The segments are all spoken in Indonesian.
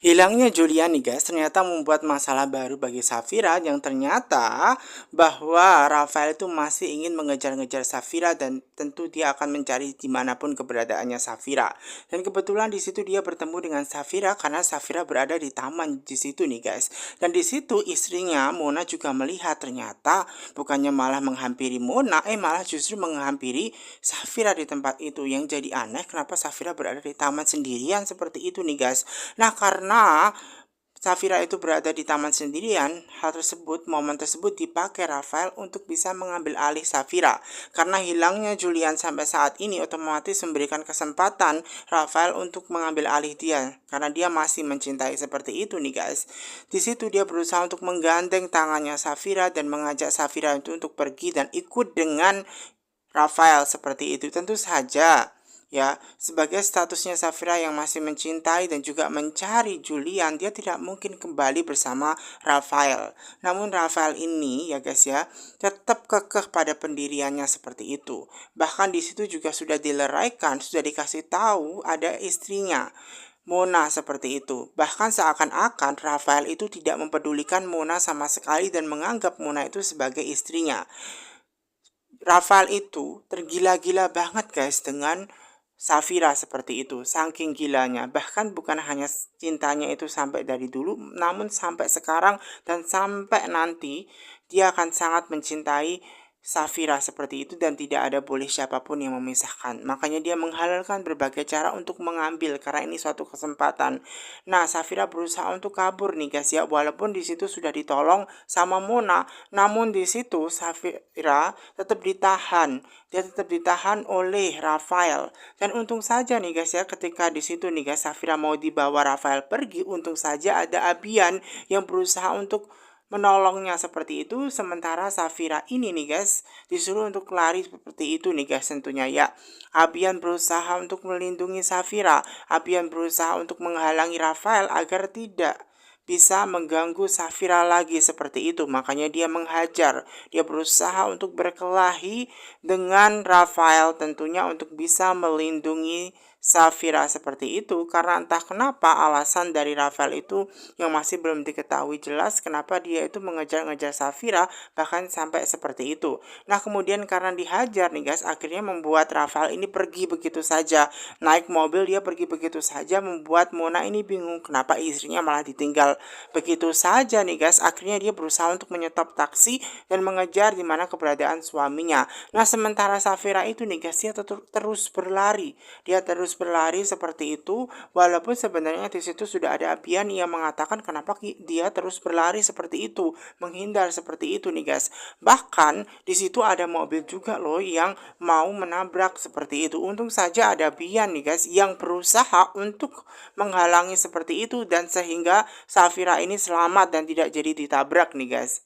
Hilangnya Julian nih guys ternyata membuat masalah baru bagi Safira yang ternyata bahwa Rafael itu masih ingin mengejar-ngejar Safira dan tentu dia akan mencari dimanapun keberadaannya Safira. Dan kebetulan di situ dia bertemu dengan Safira karena Safira berada di taman di situ nih guys. Dan di situ istrinya Mona juga melihat ternyata bukannya malah menghampiri Mona, malah justru menghampiri Safira di tempat itu. Yang jadi aneh kenapa Safira berada di taman sendirian seperti itu nih guys. Nah, karena Safira itu berada di taman sendirian, momen tersebut dipakai Rafael untuk bisa mengambil alih Safira. Karena hilangnya Julian sampai saat ini otomatis memberikan kesempatan Rafael untuk mengambil alih dia. Karena dia masih mencintai seperti itu nih guys. Di situ dia berusaha untuk menggandeng tangannya Safira dan mengajak Safira itu untuk pergi dan ikut dengan Rafael seperti itu. Tentu saja ya, sebagai statusnya Safira yang masih mencintai dan juga mencari Julian, dia tidak mungkin kembali bersama Rafael. Namun Rafael ini ya guys ya, tetap kekeh pada pendiriannya seperti itu. Bahkan di situ juga sudah dileraikan, sudah dikasih tahu ada istrinya. Mona seperti itu. Bahkan seakan-akan Rafael itu tidak mempedulikan Mona sama sekali dan menganggap Mona itu sebagai istrinya. Rafael itu tergila-gila banget guys dengan Safira seperti itu, saking gilanya. Bahkan bukan hanya cintanya itu sampai dari dulu, namun sampai sekarang dan sampai nanti dia akan sangat mencintai Safira seperti itu dan tidak ada boleh siapapun yang memisahkan. Makanya dia menghalalkan berbagai cara untuk mengambil karena ini suatu kesempatan. Nah, Safira berusaha untuk kabur nih guys ya, walaupun di situ sudah ditolong sama Mona, namun di situ Safira tetap ditahan. Dia tetap ditahan oleh Rafael. Dan untung saja nih guys ya, ketika di situ nih guys Safira mau dibawa Rafael pergi, untung saja ada Abian yang berusaha untuk menolongnya seperti itu. Sementara Safira ini nih guys disuruh untuk lari seperti itu nih guys tentunya ya. Abian berusaha untuk melindungi Safira. Abian berusaha untuk menghalangi Rafael agar tidak bisa mengganggu Safira lagi seperti itu. Makanya dia menghajar. Dia berusaha untuk berkelahi dengan Rafael tentunya untuk bisa melindungi Safira seperti itu. Karena entah kenapa alasan dari Rafael itu yang masih belum diketahui jelas kenapa dia itu mengejar-ngejar Safira bahkan sampai seperti itu. Nah, kemudian karena dihajar nih guys, akhirnya membuat Rafael ini pergi begitu saja. Naik mobil dia pergi begitu saja, membuat Mona ini bingung kenapa istrinya malah ditinggal begitu saja nih guys. Akhirnya dia berusaha untuk menyetop taksi dan mengejar di mana keberadaan suaminya. Nah, sementara Safira itu nih guys, dia terus berlari. Dia terus berlari seperti itu walaupun sebenarnya di situ sudah ada Abian yang mengatakan kenapa dia terus berlari seperti itu, menghindar seperti itu nih guys. Bahkan di situ ada mobil juga loh yang mau menabrak seperti itu. Untung saja ada Abian nih guys yang berusaha untuk menghalangi seperti itu dan sehingga Safira ini selamat dan tidak jadi ditabrak nih guys.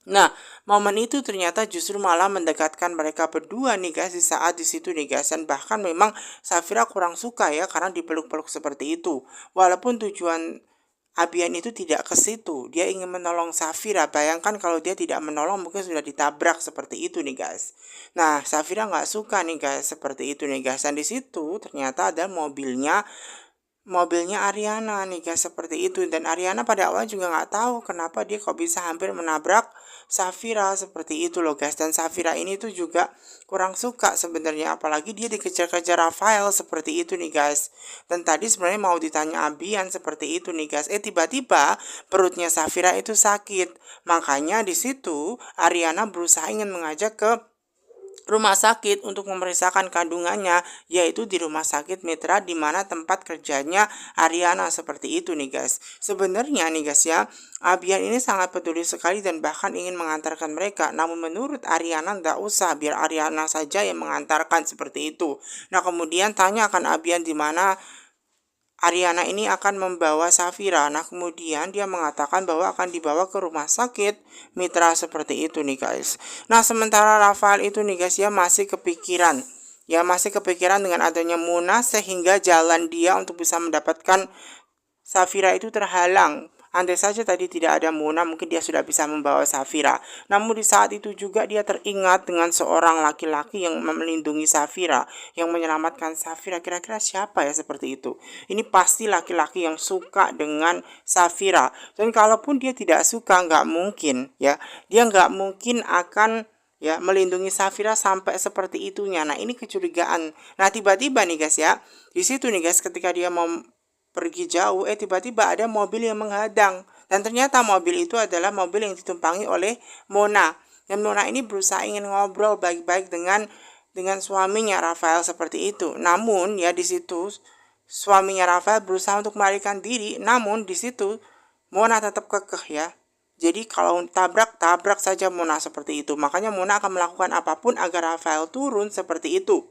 Nah, momen itu ternyata justru malah mendekatkan mereka berdua nih guys di saat di situ nih guys. Dan bahkan memang Safira kurang suka ya karena dipeluk-peluk seperti itu. Walaupun tujuan Abian itu tidak ke situ. Dia ingin menolong Safira. Bayangkan kalau dia tidak menolong mungkin sudah ditabrak seperti itu nih guys. Nah, Safira nggak suka nih guys seperti itu nih guys. Dan di situ ternyata ada mobilnya Ariana nih guys seperti itu. Dan Ariana pada awalnya juga nggak tahu kenapa dia kok bisa hampir menabrak Safira seperti itu loh guys. Dan Safira ini tuh juga kurang suka sebenarnya, apalagi dia dikejar-kejar Rafael seperti itu nih guys. Dan tadi sebenarnya mau ditanya Abian seperti itu nih guys, tiba-tiba perutnya Safira itu sakit. Makanya di situ Ariana berusaha ingin mengajak ke rumah sakit untuk memeriksakan kandungannya, yaitu di rumah sakit Mitra di mana tempat kerjanya Ariana seperti itu nih guys. Sebenarnya nih guys ya, Abian ini sangat peduli sekali dan bahkan ingin mengantarkan mereka. Namun menurut Ariana nggak usah, biar Ariana saja yang mengantarkan seperti itu. Nah, kemudian tanyakan Abian di mana Ariana ini akan membawa Safira. Nah, kemudian dia mengatakan bahwa akan dibawa ke rumah sakit Mitra seperti itu nih guys. Nah, sementara Rafael itu nih guys ya masih kepikiran. Ya masih kepikiran dengan adanya Muna sehingga jalan dia untuk bisa mendapatkan Safira itu terhalang. Andai saja tadi tidak ada Mona, mungkin dia sudah bisa membawa Safira. Namun di saat itu juga dia teringat dengan seorang laki-laki yang melindungi Safira, yang menyelamatkan Safira. Kira-kira siapa ya seperti itu? Ini pasti laki-laki yang suka dengan Safira. Dan kalaupun dia tidak suka, nggak mungkin ya. Dia nggak mungkin akan ya melindungi Safira sampai seperti itunya. Nah, ini kecurigaan. Nah, tiba-tiba nih guys ya, di situ nih guys, ketika dia mau pergi jauh, tiba-tiba ada mobil yang menghadang. Dan ternyata mobil itu adalah mobil yang ditumpangi oleh Mona. Dan Mona ini berusaha ingin ngobrol baik-baik dengan suaminya Rafael seperti itu. Namun ya di situ suaminya Rafael berusaha untuk melarikan diri, namun di situ Mona tetap kekeh ya. Jadi kalau tabrak saja Mona seperti itu. Makanya Mona akan melakukan apapun agar Rafael turun seperti itu.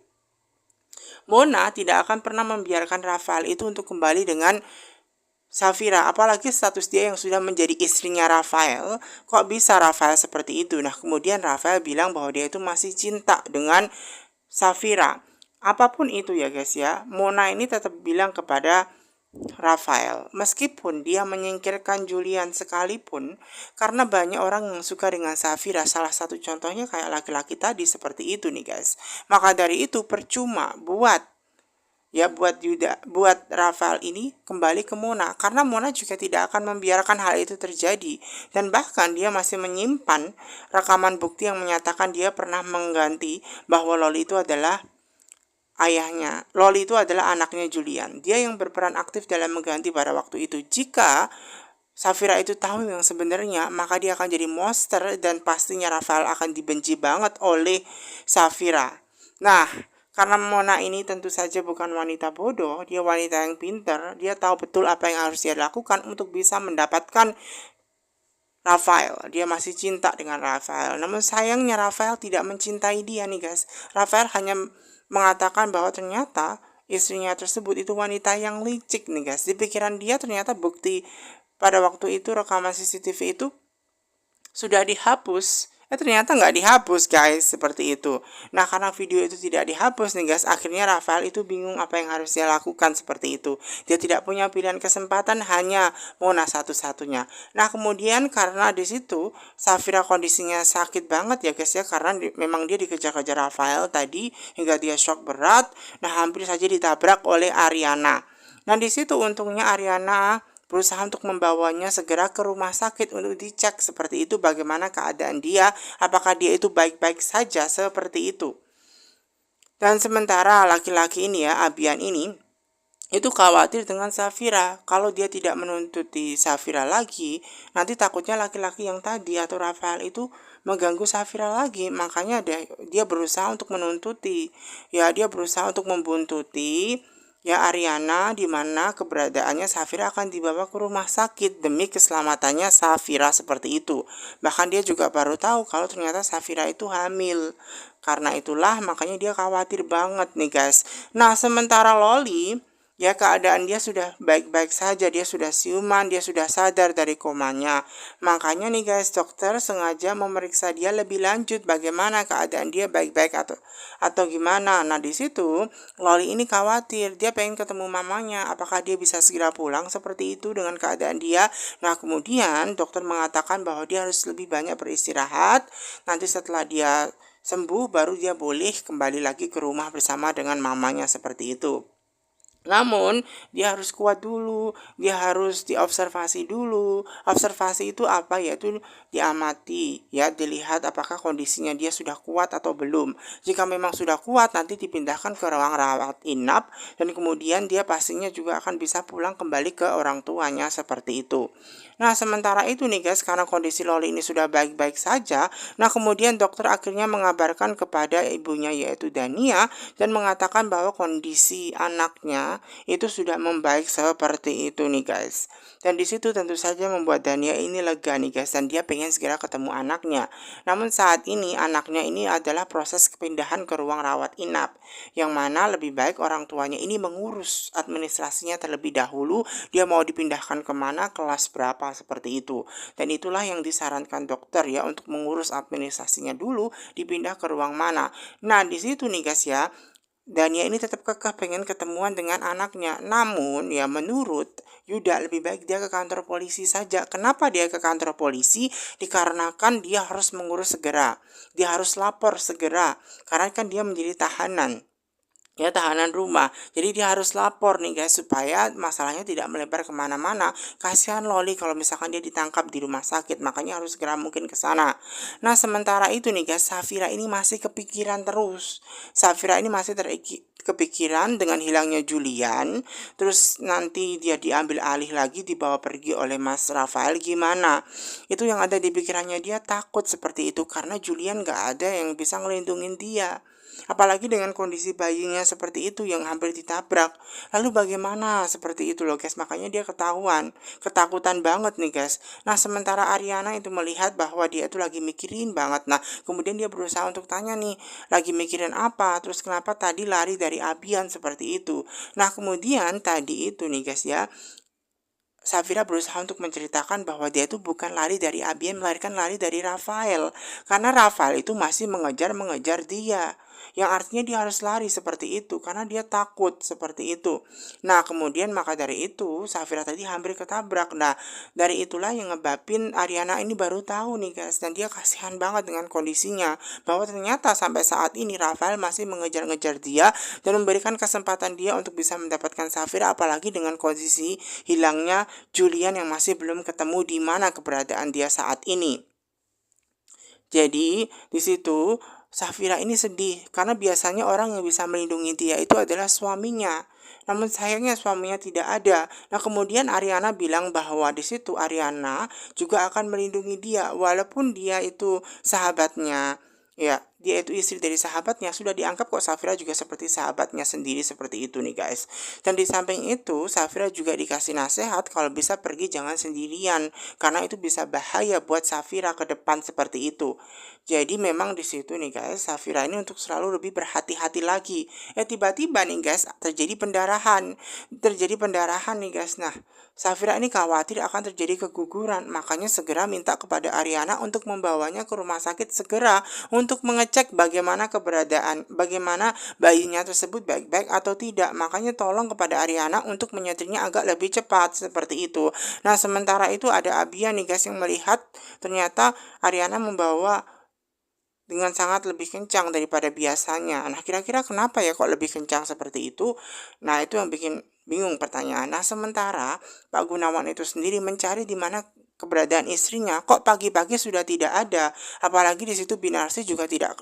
Mona tidak akan pernah membiarkan Rafael itu untuk kembali dengan Safira, apalagi status dia yang sudah menjadi istrinya Rafael. Kok bisa Rafael seperti itu? Nah, kemudian Rafael bilang bahwa dia itu masih cinta dengan Safira. Apapun itu ya guys ya, Mona ini tetap bilang kepada Rafael, meskipun dia menyingkirkan Julian sekalipun, karena banyak orang yang suka dengan Safira, salah satu contohnya kayak laki-laki tadi seperti itu nih guys. Maka dari itu percuma buat Rafael ini kembali ke Mona, karena Mona juga tidak akan membiarkan hal itu terjadi, dan bahkan dia masih menyimpan rekaman bukti yang menyatakan dia pernah mengganti bahwa Loli itu adalah ayahnya. Loli itu adalah anaknya Julian. Dia yang berperan aktif dalam mengganti pada waktu itu. Jika Safira itu tahu yang sebenarnya, maka dia akan jadi monster dan pastinya Rafael akan dibenci banget oleh Safira. Nah, karena Mona ini tentu saja bukan wanita bodoh, dia wanita yang pintar, dia tahu betul apa yang harus dia lakukan untuk bisa mendapatkan Rafael. Dia masih cinta dengan Rafael. Namun sayangnya Rafael tidak mencintai dia nih guys. Rafael hanya mengatakan bahwa ternyata istrinya tersebut itu wanita yang licik nih guys. Di pikiran dia ternyata bukti pada waktu itu rekaman CCTV itu sudah dihapus. Ternyata nggak dihapus guys, seperti itu. Nah, karena video itu tidak dihapus nih guys, akhirnya Rafael itu bingung apa yang harus dia lakukan seperti itu. Dia tidak punya pilihan kesempatan, hanya Mona satu-satunya. Nah, kemudian karena di situ Safira kondisinya sakit banget ya guys ya, karena memang dia dikejar-kejar Rafael tadi hingga dia shock berat. Nah, hampir saja ditabrak oleh Ariana. Nah, di situ untungnya Ariana berusaha untuk membawanya segera ke rumah sakit untuk dicek seperti itu bagaimana keadaan dia, apakah dia itu baik-baik saja seperti itu. Dan sementara laki-laki ini ya, Abian ini, itu khawatir dengan Safira. Kalau dia tidak menuntuti Safira lagi, nanti takutnya laki-laki yang tadi atau Rafael itu mengganggu Safira lagi. Makanya dia berusaha untuk menuntuti. Ya, dia berusaha untuk membuntuti ya Ariana, di mana keberadaannya Safira akan dibawa ke rumah sakit demi keselamatannya Safira seperti itu. Bahkan dia juga baru tahu kalau ternyata Safira itu hamil. Karena itulah makanya dia khawatir banget nih guys. Nah, sementara Loli ya keadaan dia sudah baik-baik saja, dia sudah siuman, dia sudah sadar dari komanya. Makanya nih guys, dokter sengaja memeriksa dia lebih lanjut bagaimana keadaan dia baik-baik atau gimana. Nah, di situ Loli ini khawatir, dia pengen ketemu mamanya, apakah dia bisa segera pulang seperti itu dengan keadaan dia. Nah, kemudian dokter mengatakan bahwa dia harus lebih banyak beristirahat. Nanti setelah dia sembuh baru dia boleh kembali lagi ke rumah bersama dengan mamanya seperti itu. Namun, dia harus kuat dulu, dia harus diobservasi dulu. Observasi itu apa? Yaitu diamati, ya, dilihat apakah kondisinya dia sudah kuat atau belum. Jika memang sudah kuat, nanti dipindahkan ke ruang rawat inap, dan kemudian dia pastinya juga akan bisa pulang kembali ke orang tuanya seperti itu. Nah, sementara itu nih guys, karena kondisi Loli ini sudah baik-baik saja, nah kemudian dokter akhirnya mengabarkan kepada ibunya yaitu Dania dan mengatakan bahwa kondisi anaknya itu sudah membaik seperti itu nih guys. Dan di situ tentu saja membuat Dania ini lega nih guys, dan dia pengen segera ketemu anaknya. Namun saat ini anaknya ini adalah proses kepindahan ke ruang rawat inap, yang mana lebih baik orang tuanya ini mengurus administrasinya terlebih dahulu, dia mau dipindahkan kemana, kelas berapa seperti itu. Dan itulah yang disarankan dokter ya, untuk mengurus administrasinya dulu, dipindah ke ruang mana. Nah, di situ nih guys ya, Dania ini tetap kekeh pengen ketemuan dengan anaknya. Namun ya menurut Yuda lebih baik dia ke kantor polisi saja. Kenapa dia ke kantor polisi? Dikarenakan dia harus mengurus segera. Dia harus lapor segera. Karena kan dia menjadi tahanan. Ya tahanan rumah, jadi dia harus lapor nih guys supaya masalahnya tidak melebar kemana-mana. Kasihan Loli kalau misalkan dia ditangkap di rumah sakit, makanya harus segera mungkin ke sana. Nah sementara itu nih guys, Safira ini masih kepikiran terus. Safira ini masih kepikiran dengan hilangnya Julian, terus nanti dia diambil alih lagi, dibawa pergi oleh Mas Rafael, gimana? Itu yang ada di pikirannya, dia takut seperti itu karena Julian gak ada yang bisa ngelindungin dia. Apalagi dengan kondisi bayinya seperti itu yang hampir ditabrak. Lalu bagaimana seperti itu loh guys. Makanya dia ketakutan banget nih guys. Nah sementara Ariana itu melihat bahwa dia itu lagi mikirin banget. Nah kemudian dia berusaha untuk tanya nih, lagi mikirin apa? Terus kenapa tadi lari dari Abian seperti itu? Nah kemudian tadi itu nih guys ya, Safira berusaha untuk menceritakan bahwa dia itu bukan lari dari Abian, melainkan lari dari Rafael. Karena Rafael itu masih mengejar dia. Yang artinya dia harus lari seperti itu karena dia takut seperti itu. Nah, kemudian maka dari itu Safira tadi hampir ketabrak. Nah, dari itulah yang ngebabin Ariana ini baru tahu nih guys, dan dia kasihan banget dengan kondisinya bahwa ternyata sampai saat ini Rafael masih mengejar-ngejar dia dan memberikan kesempatan dia untuk bisa mendapatkan Safira, apalagi dengan kondisi hilangnya Julian yang masih belum ketemu di mana keberadaan dia saat ini. Jadi di situ Safira ini sedih karena biasanya orang yang bisa melindungi dia itu adalah suaminya. Namun sayangnya suaminya tidak ada. Nah kemudian Ariana bilang bahwa di situ Ariana juga akan melindungi dia walaupun dia itu sahabatnya. Ya, dia itu istri dari sahabatnya, sudah dianggap kok Safira juga seperti sahabatnya sendiri seperti itu nih guys. Dan di samping itu Safira juga dikasih nasihat kalau bisa pergi jangan sendirian karena itu bisa bahaya buat Safira ke depan seperti itu. Jadi memang di situ nih guys, Safira ini untuk selalu lebih berhati-hati lagi. Tiba-tiba nih guys terjadi pendarahan. Terjadi pendarahan nih guys. Nah, Safira ini khawatir akan terjadi keguguran, makanya segera minta kepada Ariana untuk membawanya ke rumah sakit segera untuk mengecek bagaimana bayinya tersebut baik-baik atau tidak. Makanya tolong kepada Ariana untuk menyetirnya agak lebih cepat seperti itu. Nah, sementara itu ada Abia nih guys yang melihat ternyata Ariana membawa dengan sangat lebih kencang daripada biasanya. Nah, kira-kira kenapa ya kok lebih kencang seperti itu? Nah, itu yang bikin bingung pertanyaan. Nah, sementara Pak Gunawan itu sendiri mencari di mana keberadaan istrinya. Kok pagi-pagi sudah tidak ada? Apalagi di situ Binarsi juga tidak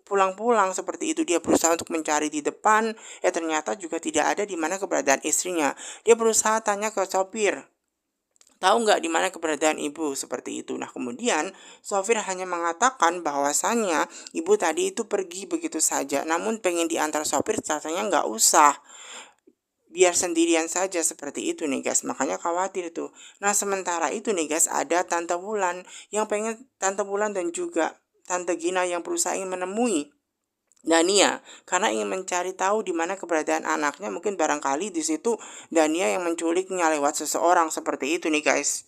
pulang-pulang seperti itu. Dia berusaha untuk mencari di depan, ternyata juga tidak ada di mana keberadaan istrinya. Dia berusaha tanya ke sopir, tahu nggak di mana keberadaan ibu seperti itu. Nah kemudian sopir hanya mengatakan bahwasannya ibu tadi itu pergi begitu saja. Namun pengen diantar sopir katanya nggak usah, biar sendirian saja seperti itu nih guys. Makanya khawatir tuh. Nah sementara itu nih guys ada Tante Wulan yang pengen, Tante Wulan dan juga Tante Gina yang berusaha ingin menemui Dania karena ingin mencari tahu di mana keberadaan anaknya. Mungkin barangkali di situ Dania yang menculiknya lewat seseorang seperti itu nih guys.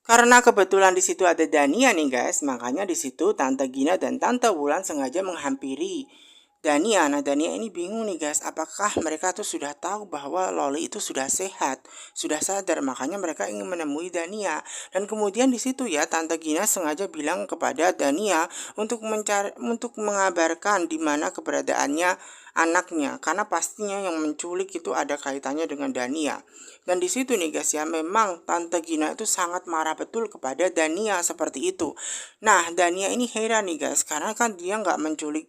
Karena kebetulan di situ ada Dania nih guys, makanya di situ Tante Gina dan Tante Wulan sengaja menghampiri Dania. Nah, Dania ini bingung nih guys, apakah mereka tuh sudah tahu bahwa Loli itu sudah sehat, sudah sadar, makanya mereka ingin menemui Dania. Dan kemudian di situ ya Tante Gina sengaja bilang kepada Dania untuk mengabarkan di mana keberadaannya anaknya, karena pastinya yang menculik itu ada kaitannya dengan Dania. Dan di situ nih guys ya, memang Tante Gina itu sangat marah betul kepada Dania seperti itu. Nah, Dania ini heran nih guys, karena kan dia nggak menculik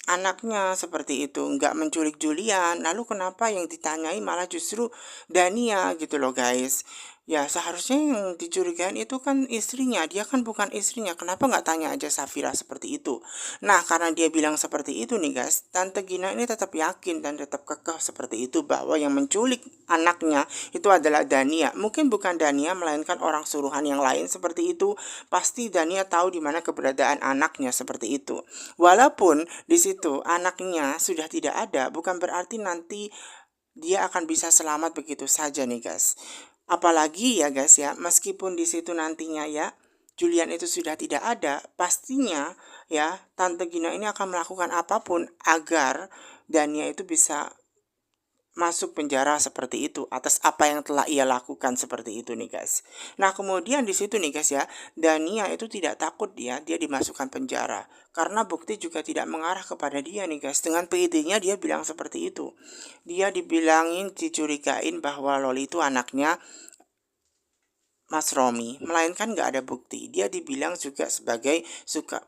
anaknya seperti itu, nggak menculik Julian. Lalu kenapa yang ditanyai malah justru Dania gitu loh guys. Ya seharusnya yang dicurigain itu kan istrinya, dia kan bukan istrinya. Kenapa nggak tanya aja Safira seperti itu? Nah karena dia bilang seperti itu nih guys, Tante Gina ini tetap yakin dan tetap kekeh seperti itu bahwa yang menculik anaknya itu adalah Dania. Mungkin bukan Dania melainkan orang suruhan yang lain seperti itu. Pasti Dania tahu di mana keberadaan anaknya seperti itu. Walaupun di situ anaknya sudah tidak ada, bukan berarti nanti dia akan bisa selamat begitu saja nih guys. Apalagi ya guys ya, meskipun di situ nantinya ya Julian itu sudah tidak ada, pastinya ya Tante Gina ini akan melakukan apapun agar Dania itu bisa masuk penjara seperti itu atas apa yang telah ia lakukan seperti itu nih guys. Nah kemudian di situ nih guys ya, Dania itu tidak takut dia dimasukkan penjara karena bukti juga tidak mengarah kepada dia nih guys. Dengan PD-nya dia bilang seperti itu. Dia dibilangin dicurigain bahwa Loli itu anaknya Mas Romi, melainkan nggak ada bukti. Dia dibilang juga sebagai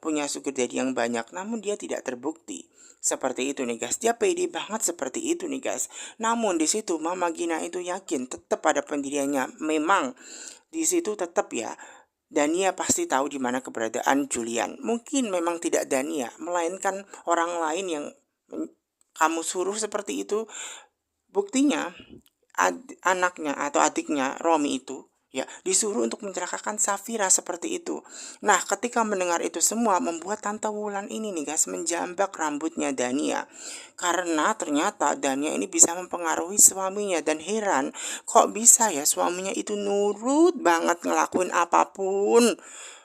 punya sugar daddy yang banyak, namun dia tidak terbukti. Seperti itu nih guys, dia pede banget seperti itu nih guys. Namun di situ Mama Gina itu yakin tetap pada pendiriannya. Memang di situ tetap ya, Dania pasti tahu di mana keberadaan Julian. Mungkin memang tidak Dania, melainkan orang lain yang kamu suruh seperti itu. Buktinya anaknya atau adiknya Romi itu ya disuruh untuk mencelakakan Safira seperti itu. Nah, ketika mendengar itu semua membuat Tante Wulan ini nih guys menjambak rambutnya Dania. Karena ternyata Dania ini bisa mempengaruhi suaminya dan heran kok bisa ya suaminya itu nurut banget ngelakuin apapun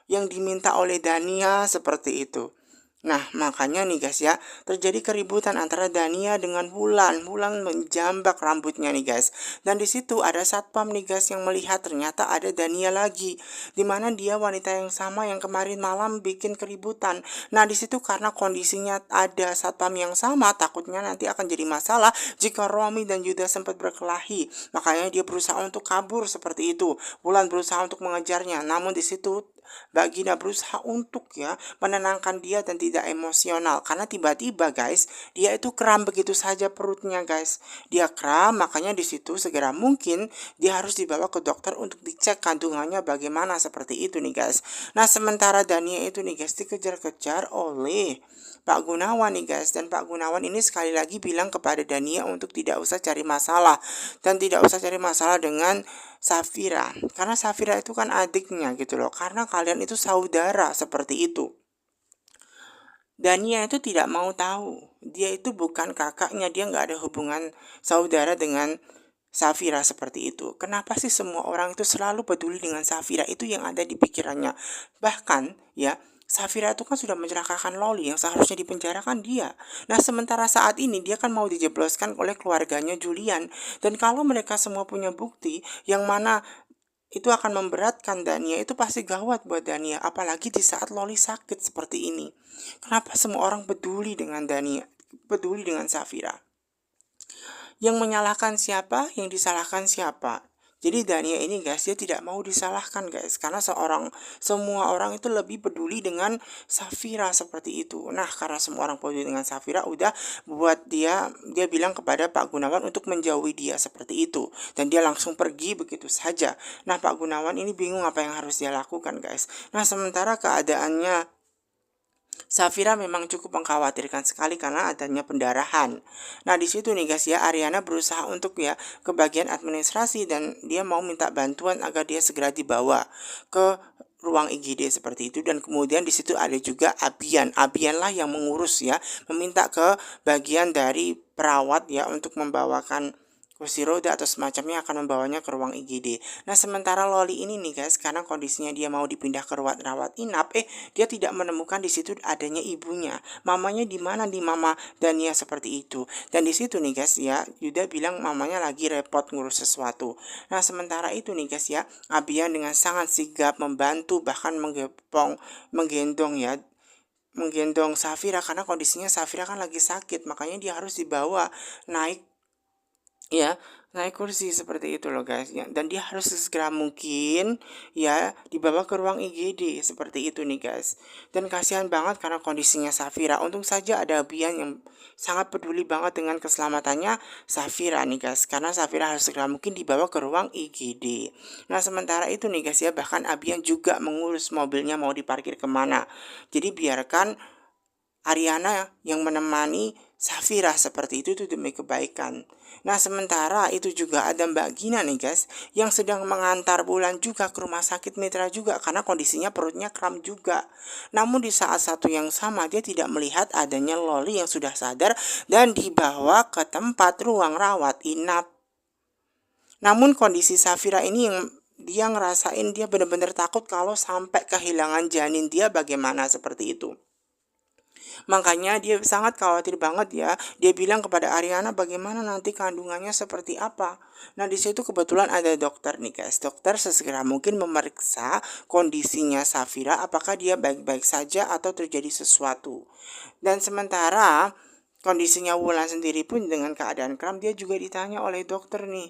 yang diminta oleh Dania seperti itu. Nah, makanya nih guys ya, terjadi keributan antara Dania dengan Wulan. Wulan menjambak rambutnya nih guys. Dan di situ ada satpam nih guys yang melihat ternyata ada Dania lagi. Dimana dia wanita yang sama yang kemarin malam bikin keributan. Nah, di situ karena kondisinya ada satpam yang sama, takutnya nanti akan jadi masalah jika Romi dan Yuda sempat berkelahi. Makanya dia berusaha untuk kabur seperti itu. Wulan berusaha untuk mengejarnya. Namun di situ Mbak Gina berusaha untuk ya menenangkan dia dan tidak emosional karena tiba-tiba guys dia itu kram begitu saja perutnya guys. Dia kram, makanya di situ segera mungkin dia harus dibawa ke dokter untuk dicek kandungannya bagaimana seperti itu nih guys. Nah sementara Dania itu nih guys dikejar-kejar oleh Pak Gunawan nih guys, dan Pak Gunawan ini sekali lagi bilang kepada Dania untuk tidak usah cari masalah dan tidak usah cari masalah dengan Safira karena Safira itu kan adiknya gitu loh, karena kalian itu saudara seperti itu. Dania itu tidak mau tahu, dia itu bukan kakaknya, dia nggak ada hubungan saudara dengan Safira seperti itu. Kenapa sih semua orang itu selalu peduli dengan Safira? Itu yang ada di pikirannya. Bahkan ya Safira itu kan sudah mencelakakan Loli yang seharusnya dipenjarakan dia. Nah sementara saat ini dia kan mau dijebloskan oleh keluarganya Julian. Dan kalau mereka semua punya bukti yang mana itu akan memberatkan Dania, itu pasti gawat buat Dania. Apalagi di saat Loli sakit seperti ini. Kenapa semua orang peduli dengan Dania, peduli dengan Safira? Yang menyalahkan siapa, yang disalahkan siapa. Jadi Dania ini guys, dia tidak mau disalahkan guys, karena semua orang itu lebih peduli dengan Safira seperti itu. Nah karena semua orang peduli dengan Safira, udah buat dia bilang kepada Pak Gunawan untuk menjauhi dia seperti itu, dan dia langsung pergi begitu saja. Nah Pak Gunawan ini bingung apa yang harus dia lakukan guys. Nah sementara keadaannya Safira memang cukup mengkhawatirkan sekali karena adanya pendarahan. Nah, di situ nih guys ya, Ariana berusaha untuk ya ke bagian administrasi dan dia mau minta bantuan agar dia segera dibawa ke ruang IGD seperti itu, dan kemudian di situ ada juga Abian. Abian lah yang mengurus ya, meminta ke bagian dari perawat ya untuk membawakan kursi roda atau semacamnya akan membawanya ke ruang IGD. Nah sementara Loli ini nih guys, karena kondisinya dia mau dipindah ke ruang rawat inap, dia tidak menemukan di situ adanya ibunya. Mamanya di mana, di Mama Dania seperti itu. Dan di situ nih guys ya, Yuda bilang mamanya lagi repot ngurus sesuatu. Nah sementara itu nih guys ya, Abian dengan sangat sigap membantu, bahkan menggendong Safira karena kondisinya Safira kan lagi sakit, makanya dia harus dibawa naik ya naik kursi seperti itu loh guys ya. Dan dia harus segera mungkin ya dibawa ke ruang IGD seperti itu nih guys. Dan kasihan banget karena kondisinya Safira. Untung saja ada Bian yang sangat peduli banget dengan keselamatannya Safira nih guys, karena Safira harus segera mungkin dibawa ke ruang IGD. Nah sementara itu nih guys ya, bahkan Abian juga mengurus mobilnya mau diparkir kemana. Jadi biarkan Ariana yang menemani Safira seperti itu demi kebaikan. Nah sementara itu juga ada Mbak Gina nih guys, yang sedang mengantar Bulan juga ke rumah sakit Mitra juga karena kondisinya perutnya kram juga. Namun di saat satu yang sama dia tidak melihat adanya Loli yang sudah sadar dan dibawa ke tempat ruang rawat inap. Namun kondisi Safira ini yang dia ngerasain, dia benar-benar takut kalau sampai kehilangan janin dia bagaimana seperti itu. Makanya dia sangat khawatir banget ya. Dia bilang kepada Ariana bagaimana nanti kandungannya seperti apa. Nah, di situ kebetulan ada dokter nih guys. Dokter sesegera mungkin memeriksa kondisinya Safira apakah dia baik-baik saja atau terjadi sesuatu. Dan sementara kondisinya Wulan sendiri pun dengan keadaan kram, dia juga ditanya oleh dokter nih,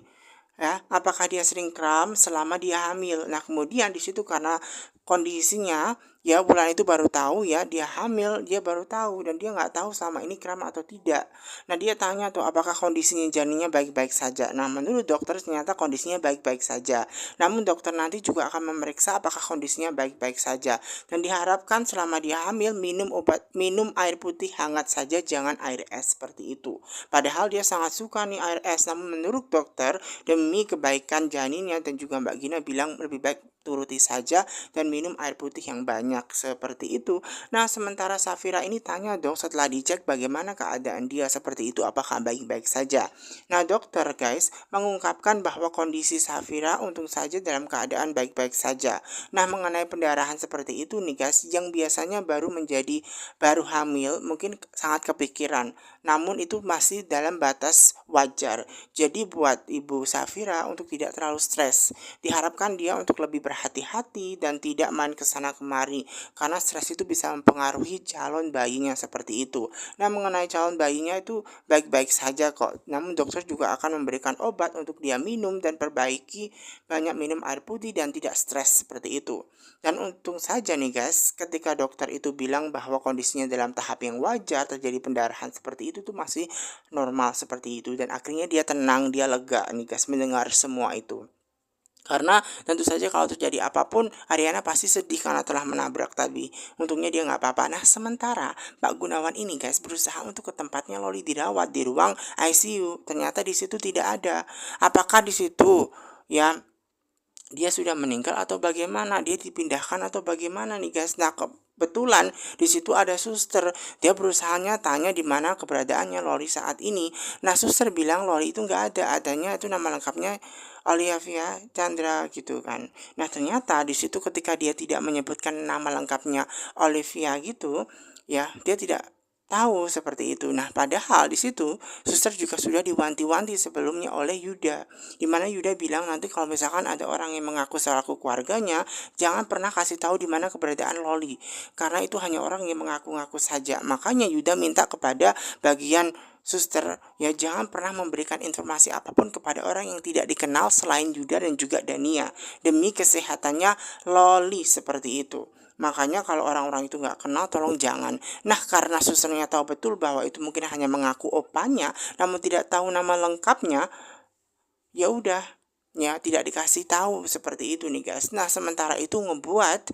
ya, apakah dia sering kram selama dia hamil. Nah, kemudian di situ karena kondisinya ya Wulan itu baru tahu ya dia hamil, dia baru tahu dan dia nggak tahu selama ini kram atau tidak. Nah, dia tanya tuh apakah kondisinya janinnya baik-baik saja. Nah, menurut dokter ternyata kondisinya baik-baik saja. Namun dokter nanti juga akan memeriksa apakah kondisinya baik-baik saja. Dan diharapkan selama dia hamil minum air putih hangat saja, jangan air es seperti itu. Padahal dia sangat suka nih air es. Namun menurut dokter demi kebaikan janinnya dan juga Mbak Gina bilang lebih baik turuti saja dan minum air putih yang banyak seperti itu. Nah, sementara Safira ini tanya dong setelah dicek bagaimana keadaan dia seperti itu, apakah baik-baik saja. Nah, dokter guys mengungkapkan bahwa kondisi Safira untung saja dalam keadaan baik-baik saja. Nah, mengenai pendarahan seperti itu nih guys, yang biasanya baru hamil mungkin sangat kepikiran. Namun itu masih dalam batas wajar. Jadi buat Ibu Safira untuk tidak terlalu stres. Diharapkan dia untuk lebih berhati-hati dan tidak main ke sana kemari karena stres itu bisa mempengaruhi calon bayinya seperti itu. Nah, mengenai calon bayinya itu baik-baik saja kok. Namun dokter juga akan memberikan obat untuk dia minum dan perbaiki banyak minum air putih dan tidak stres seperti itu. Dan untung saja nih guys, ketika dokter itu bilang bahwa kondisinya dalam tahap yang wajar, terjadi pendarahan seperti itu tuh masih normal seperti itu. Dan akhirnya dia tenang, dia lega nih guys mendengar semua itu. Karena tentu saja kalau terjadi apapun, Ariana pasti sedih karena telah menabrak tadi. Untungnya dia nggak apa-apa. Nah, sementara Pak Gunawan ini guys berusaha untuk ke tempatnya Loli dirawat di ruang ICU. Ternyata di situ tidak ada. Apakah di situ ya dia sudah meninggal atau bagaimana, dia dipindahkan atau bagaimana nih guys. Nah, kebetulan di situ ada suster, dia berusahanya tanya di mana keberadaannya Loli saat ini. Nah, suster bilang Loli itu nggak ada, adanya itu nama lengkapnya Olivia Chandra gitu kan. Nah, ternyata di situ ketika dia tidak menyebutkan nama lengkapnya Olivia gitu ya, dia tidak tahu seperti itu. Nah, padahal di situ suster juga sudah diwanti-wanti sebelumnya oleh Yuda, di mana Yuda bilang nanti kalau misalkan ada orang yang mengaku selaku keluarganya, jangan pernah kasih tahu di mana keberadaan Loli, karena itu hanya orang yang mengaku-ngaku saja. Makanya Yuda minta kepada bagian suster ya jangan pernah memberikan informasi apapun kepada orang yang tidak dikenal selain Yuda dan juga Dania demi kesehatannya Loli seperti itu. Makanya kalau orang-orang itu nggak kenal tolong jangan. Nah, karena susternya tahu betul bahwa itu mungkin hanya mengaku opanya namun tidak tahu nama lengkapnya, ya udah ya tidak dikasih tahu seperti itu nih guys. Nah, sementara itu ngebuat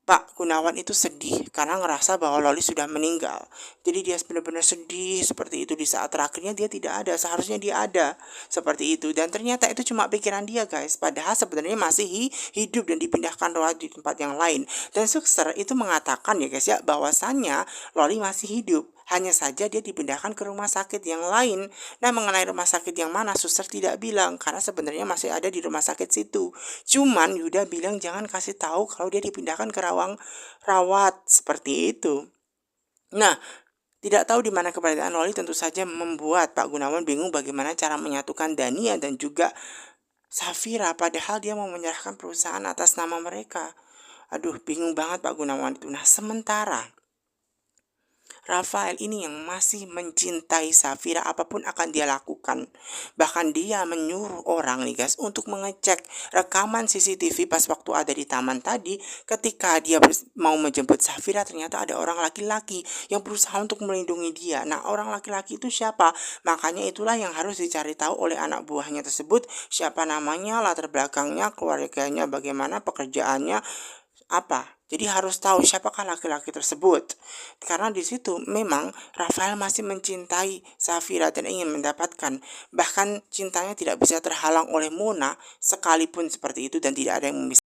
Pak Gunawan itu sedih karena ngerasa bahwa Loli sudah meninggal. Jadi dia benar-benar sedih seperti itu. Di saat terakhirnya dia tidak ada, seharusnya dia ada seperti itu. Dan ternyata itu cuma pikiran dia guys. Padahal sebenarnya masih hidup dan dipindahkan rawat di tempat yang lain. Dan suster itu mengatakan ya guys ya bahwasannya Loli masih hidup. Hanya saja dia dipindahkan ke rumah sakit yang lain. Nah, mengenai rumah sakit yang mana suster tidak bilang karena sebenarnya masih ada di rumah sakit situ. Cuman Yuda bilang jangan kasih tahu kalau dia dipindahkan ke ruang rawat seperti itu. Nah, tidak tahu di mana keberadaan Loli tentu saja membuat Pak Gunawan bingung bagaimana cara menyatukan Dania dan juga Safira padahal dia mau menyerahkan perusahaan atas nama mereka. Aduh, bingung banget Pak Gunawan itu. Nah, sementara Rafael ini yang masih mencintai Safira apapun akan dia lakukan. Bahkan dia menyuruh orang nih guys untuk mengecek rekaman CCTV pas waktu ada di taman tadi. Ketika dia mau menjemput Safira ternyata ada orang laki-laki yang berusaha untuk melindungi dia. Nah, orang laki-laki itu siapa? Makanya itulah yang harus dicari tahu oleh anak buahnya tersebut. Siapa namanya, latar belakangnya, keluarganya, bagaimana pekerjaannya, apa. Jadi harus tahu siapakah laki-laki tersebut. Karena di situ memang Rafael masih mencintai Safira dan ingin mendapatkan. Bahkan cintanya tidak bisa terhalang oleh Mona sekalipun seperti itu dan tidak ada yang